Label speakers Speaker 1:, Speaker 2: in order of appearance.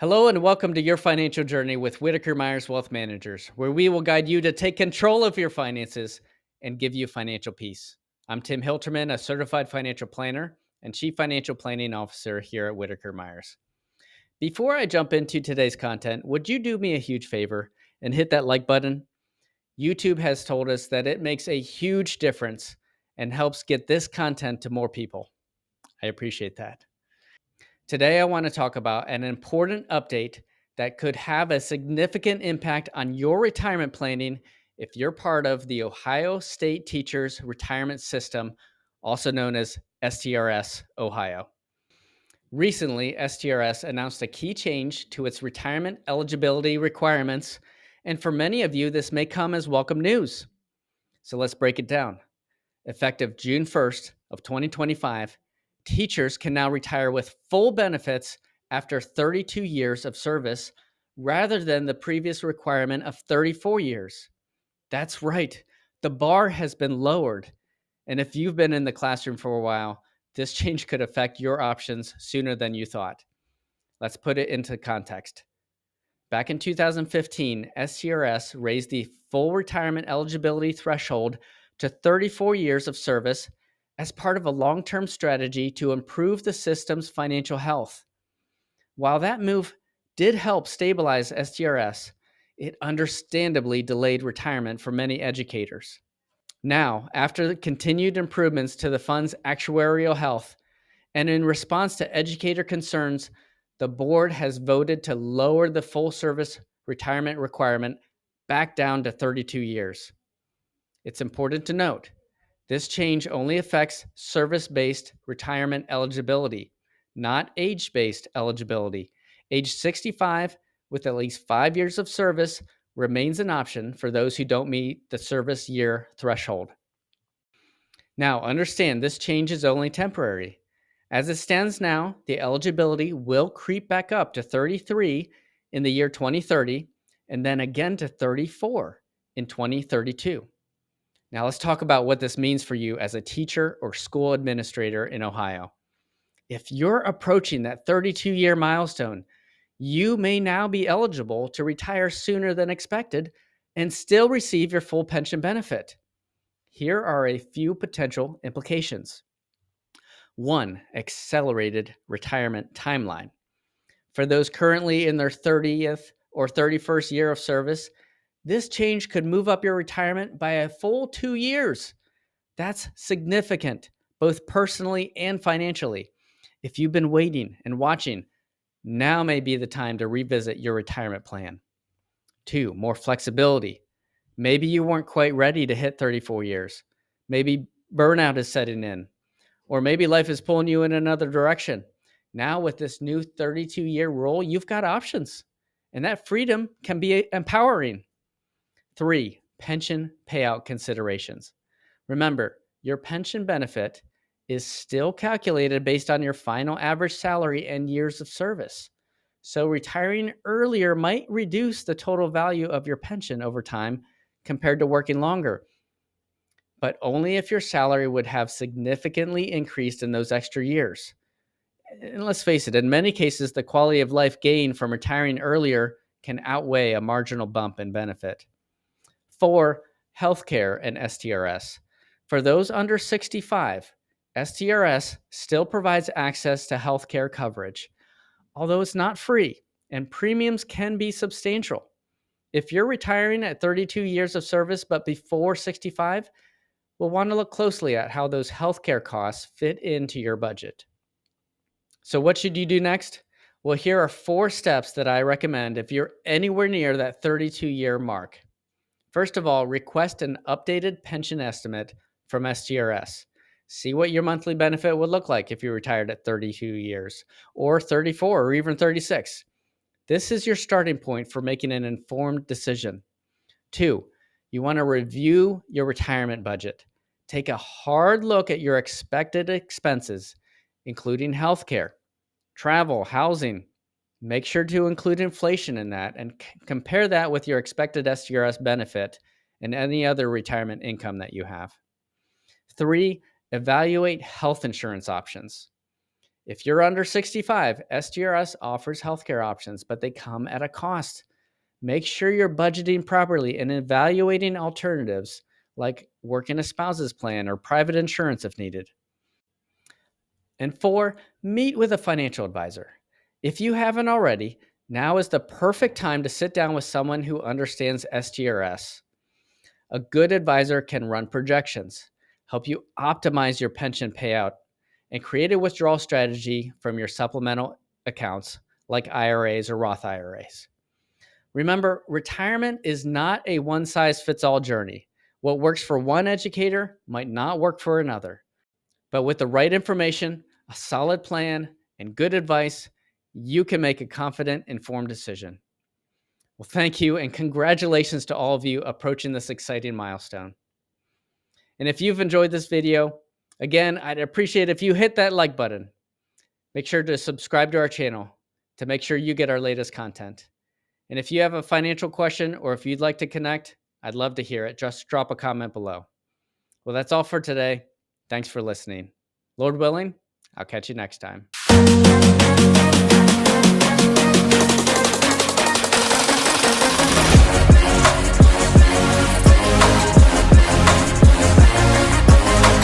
Speaker 1: Hello and welcome to your financial journey with Whitaker-Myers Wealth Managers, where we will guide you to take control of your finances and give you financial peace. I'm Tim Hilterman, a certified financial planner and chief financial planning officer here at Whitaker-Myers. Before I jump into today's content, would you do me a huge favor and hit that like button? YouTube has told us that it makes a huge difference and helps get this content to more people. I appreciate that. Today, I want to talk about an important update that could have a significant impact on your retirement planning if you're part of the Ohio State Teachers Retirement System, also known as STRS Ohio. Recently, STRS announced a key change to its retirement eligibility requirements, and for many of you, this may come as welcome news. So let's break it down. Effective June 1st of 2025, teachers can now retire with full benefits after 32 years of service rather than the previous requirement of 34 years. That's right. The bar has been lowered. And if you've been in the classroom for a while, this change could affect your options sooner than you thought. Let's put it into context. Back in 2015, STRS raised the full retirement eligibility threshold to 34 years of service as part of a long term strategy to improve the system's financial health. While that move did help stabilize STRS, it understandably delayed retirement for many educators. Now, after the continued improvements to the fund's actuarial health, and in response to educator concerns, the board has voted to lower the full service retirement requirement back down to 32 years. It's important to note this change only affects service based retirement eligibility, not age based eligibility. Age 65 with at least 5 years of service remains an option for those who don't meet the service year threshold. Now, understand this change is only temporary. As it stands now, the eligibility will creep back up to 33 in the year 2030 and then again to 34 in 2032. Now, let's talk about what this means for you as a teacher or school administrator in Ohio. If you're approaching that 32-year milestone, you may now be eligible to retire sooner than expected and still receive your full pension benefit. Here are a few potential implications. One, accelerated retirement timeline. For those currently in their 30th or 31st year of service, this change could move up your retirement by a full 2 years. That's significant, both personally and financially. If you've been waiting and watching, now may be the time to revisit your retirement plan. Two, more flexibility. Maybe you weren't quite ready to hit 34 years. Maybe burnout is setting in, or maybe life is pulling you in another direction. Now, with this new 32-year rule, you've got options, and that freedom can be empowering. Three, pension payout considerations. Remember, your pension benefit is still calculated based on your final average salary and years of service. So, retiring earlier might reduce the total value of your pension over time compared to working longer, but only if your salary would have significantly increased in those extra years. And let's face it, in many cases, the quality of life gained from retiring earlier can outweigh a marginal bump in benefit. Four, healthcare and STRS. For those under 65, STRS still provides access to healthcare coverage, although it's not free and premiums can be substantial. If you're retiring at 32 years of service but before 65, we'll want to look closely at how those healthcare costs fit into your budget. So, what should you do next? Well, here are 4 steps that I recommend if you're anywhere near that 32-year mark. First of all, request an updated pension estimate from STRS. See what your monthly benefit would look like if you retired at 32 years, or 34, or even 36. This is your starting point for making an informed decision. Two, you want to review your retirement budget. Take a hard look at your expected expenses, including healthcare, travel, housing. Make sure to include inflation in that and compare that with your expected STRS benefit and any other retirement income that you have. Three, evaluate health insurance options. If you're under 65, STRS offers healthcare options, but they come at a cost. Make sure you're budgeting properly and evaluating alternatives like working a spouse's plan or private insurance if needed. And four, meet with a financial advisor. If you haven't already, now is the perfect time to sit down with someone who understands STRS. A good advisor can run projections, help you optimize your pension payout, and create a withdrawal strategy from your supplemental accounts like IRAs or Roth IRAs. Remember, retirement is not a one size fits all journey. What works for one educator might not work for another. But with the right information, a solid plan, and good advice, you can make a confident, informed decision. Well, thank you, and congratulations to all of you approaching this exciting milestone. And if you've enjoyed this video, again, I'd appreciate if you hit that like button. Make sure to subscribe to our channel to make sure you get our latest content. And if you have a financial question or if you'd like to connect, I'd love to hear it. Just drop a comment below. Well, that's all for today. Thanks for listening. Lord willing, I'll catch you next time.